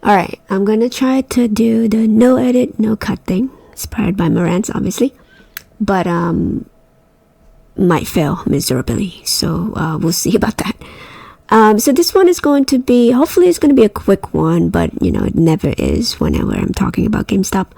All right, I'm gonna try to do the no edit, no cut thing, inspired by Marantz, obviously, but might fail miserably. So we'll see about that. So this one is going to be, hopefully it's going to be a quick one, but it never is whenever I'm talking about GameStop.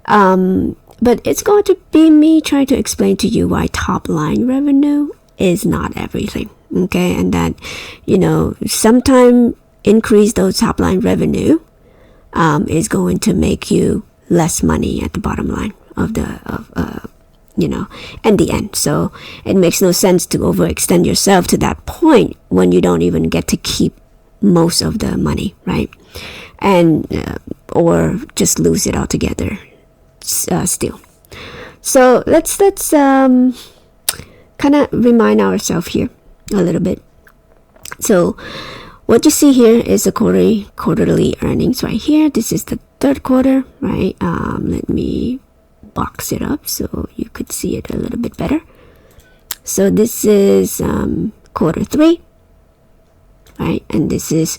But it's going to be me trying to explain to you why top line revenue is not everything. Okay, and that sometime increase those top line revenue is going to make you less money at the bottom line of in the end. So it makes no sense to overextend yourself to that point when you don't even get to keep most of the money, right? And or just lose it altogether still. So let's kind of remind ourselves here a little bit. So what you see here is the quarterly earnings right here. This is the third quarter, right? Let me box it up so you could see it a little bit better. So this is quarter 3, right? And this is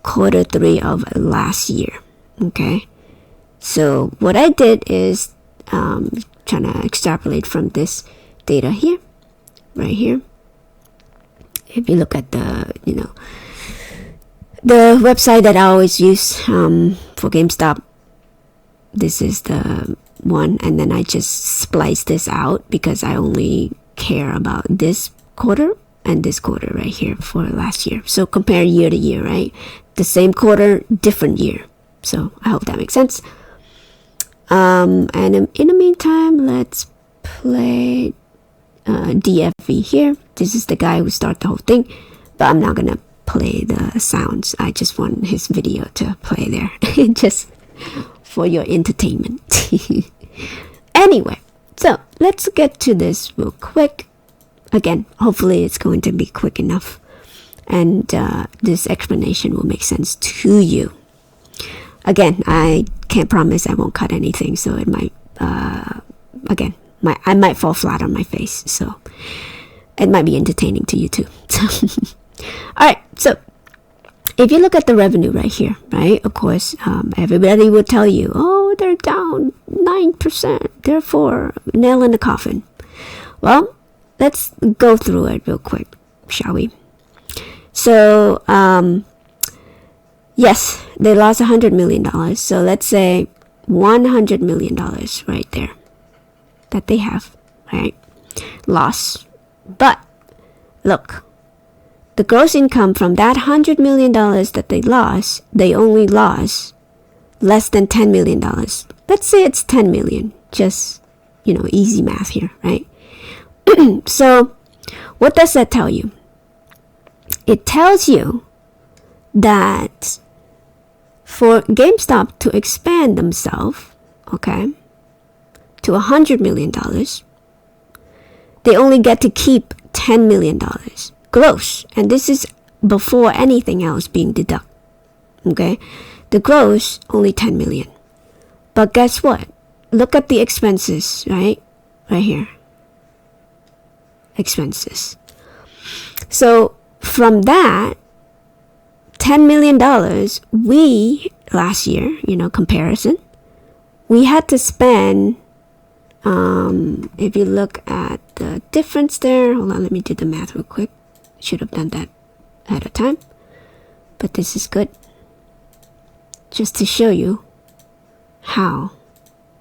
quarter 3 of last year. Okay, so what I did is trying to extrapolate from this data here, right here. If you look at the website that I always use for GameStop, this is the one, and then I just splice this out because I only care about this quarter and this quarter right here for last year. So compare year to year, right? The same quarter, different year. So I hope that makes sense. And in the meantime, let's play DFV here. This is the guy who started the whole thing, but I'm not gonna play the sounds. I just want his video to play there just for your entertainment. Anyway, so let's get to this real quick. Again, hopefully it's going to be quick enough, and this explanation will make sense to you. Again, I can't promise I won't cut anything, so it might I might fall flat on my face, so it might be entertaining to you too. Alright, so if you look at the revenue right here, right, of course, everybody would tell you, oh, they're down 9%, therefore, nail in the coffin. Well, let's go through it real quick, shall we? So, yes, they lost $100 million. So let's say $100 million right there that they have, right? Loss. But look, the gross income from that $100 million that they only lost less than $10 million. Let's say it's 10 million. Just, easy math here, right? So what does that tell you? It tells you that for GameStop to expand themselves, okay, to $100 million, they only get to keep $10 million gross. And this is before anything else being deducted, okay? The gross, only 10 million. But guess what? Look at the expenses, right? Right here. Expenses. So from that $10 million, we last year, comparison, we had to spend, if you look at the difference there, hold on, let me do the math real quick. Should have done that at a time, but this is good just to show you how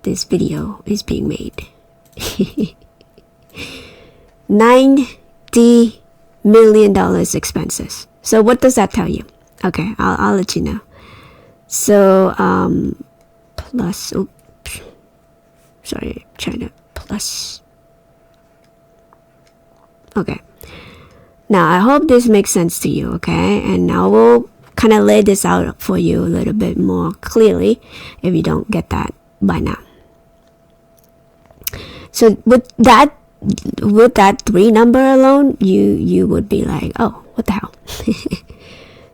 this video is being made. $90 million expenses. So what does that tell you? Okay, I'll let you know. So plus, oops, sorry, China plus. Okay, now I hope this makes sense to you, okay? And I will kind of lay this out for you a little bit more clearly if you don't get that by now. So with that 3 number alone, you would be like, oh, what the hell?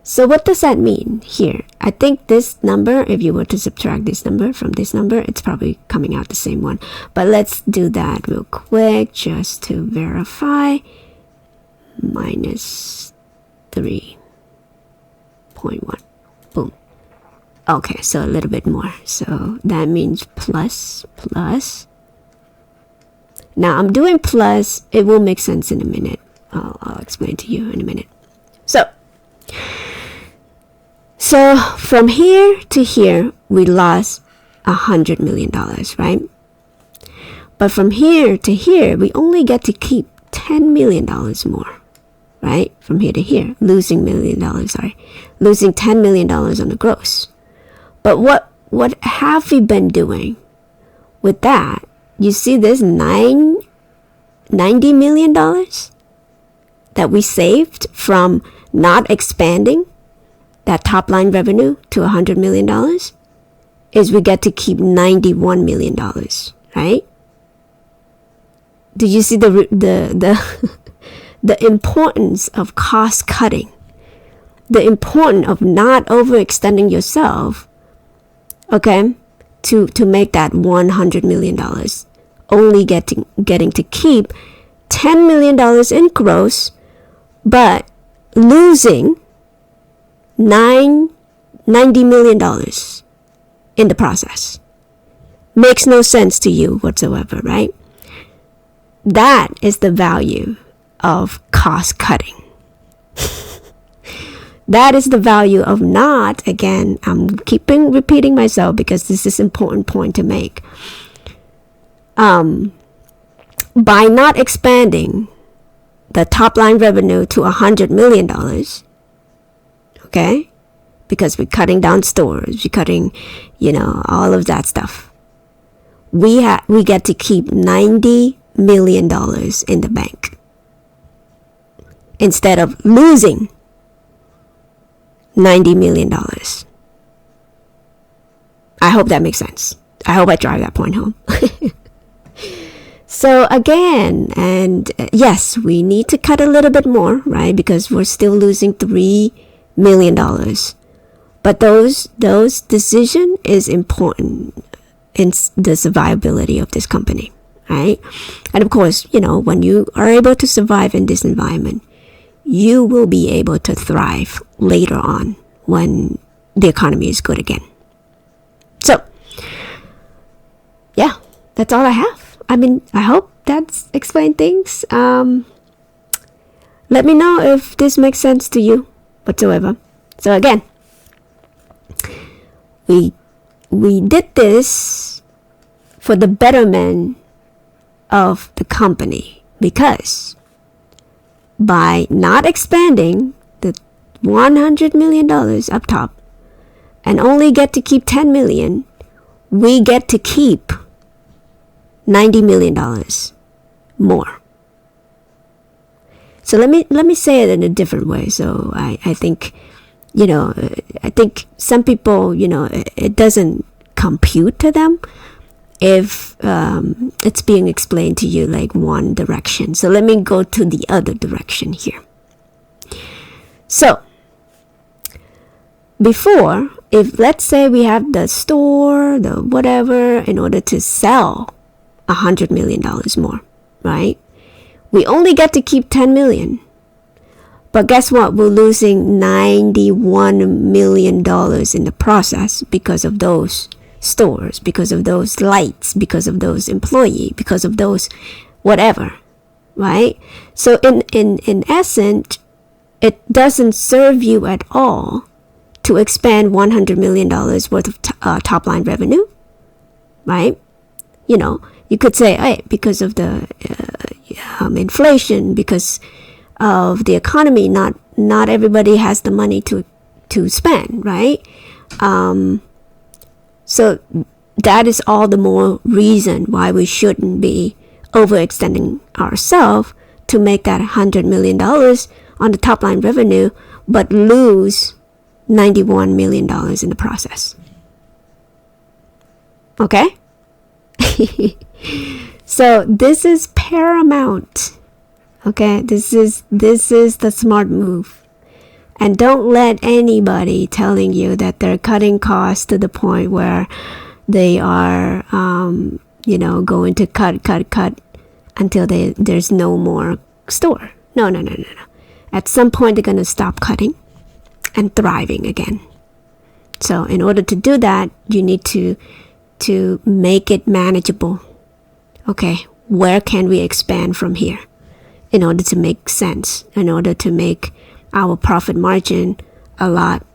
So what does that mean here? I think this number, if you were to subtract this number from this number, it's probably coming out the same one. But let's do that real quick just to verify. Minus 3.1. Boom. Okay, so a little bit more. So that means plus. Now I'm doing plus. It will make sense in a minute. I'll explain to you in a minute. So from here to here, we lost $100 million, right? But from here to here, we only get to keep $10 million more, right? From here to here, losing $10 million on the gross. But what have we been doing with that? You see this $90 million that we saved from not expanding that top line revenue to $100 million is we get to keep $91 million, right? Did you see the importance of cost cutting? The importance of not overextending yourself, okay, to make that $100 million. Only getting to keep $10 million in gross, but losing $90 million in the process. Makes no sense to you whatsoever, right? That is the value of cost cutting. That is the value of not, again, I'm keeping repeating myself because this is an important point to make. By not expanding the top line revenue to $100 million, okay? Because we're cutting down stores, we're cutting, all of that stuff. We get to keep $90 million in the bank instead of losing $90 million. I hope that makes sense. I hope I drive that point home. So again, and yes, we need to cut a little bit more, right? Because we're still losing $3 million. But those decision is important in the survivability of this company, right? And of course, when you are able to survive in this environment, you will be able to thrive later on when the economy is good again. So, yeah, that's all I have. I hope that's explained things. Let me know if this makes sense to you whatsoever. So again, we did this for the betterment of the company because by not expanding the $100 million up top and only get to keep $10 million, we get to keep $90 million more. So let me say it in a different way. So I think, I think some people, it doesn't compute to them if it's being explained to you like one direction. So let me go to the other direction here. So before, if let's say we have the store, the whatever, in order to sell $100 million more, right? We only get to keep 10 million. But guess what? We're losing $91 million in the process because of those stores, because of those lights, because of those employees, because of those whatever, right? So in essence, it doesn't serve you at all to expand $100 million worth of top line revenue, right? You could say, hey, because of the inflation, because of the economy, not everybody has the money to spend, right? So that is all the more reason why we shouldn't be overextending ourselves to make that $100 million on the top line revenue, but lose $91 million in the process. Okay? So this is paramount. Okay, this is the smart move. And don't let anybody telling you that they're cutting costs to the point where they are going to cut until there's no more store. No. At some point they're going to stop cutting and thriving again. So in order to do that, you need to make it manageable. Okay, where can we expand from here in order to make sense, in order to make our profit margin a lot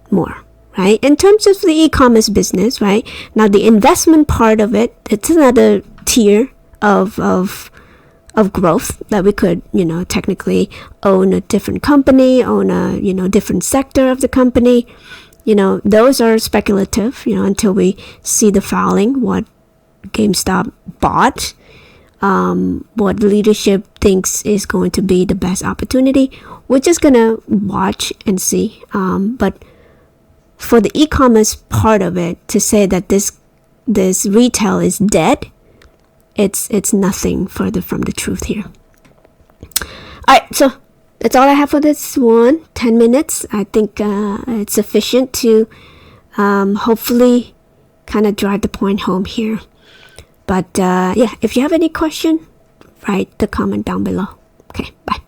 more, right? In terms of the e-commerce business, right? Now the investment part of it, it's another tier of growth that we could, technically own a different company, own a, different sector of the company. Those are speculative, until we see the filing, what GameStop bought, what leadership thinks is going to be the best opportunity. We're just gonna watch and see. But for the e-commerce part of it, to say that this retail is dead, it's nothing further from the truth here. Alright, so that's all I have for this one. 10 minutes. I think it's sufficient to hopefully kind of drive the point home here. But yeah, if you have any question, write the comment down below. Okay, bye.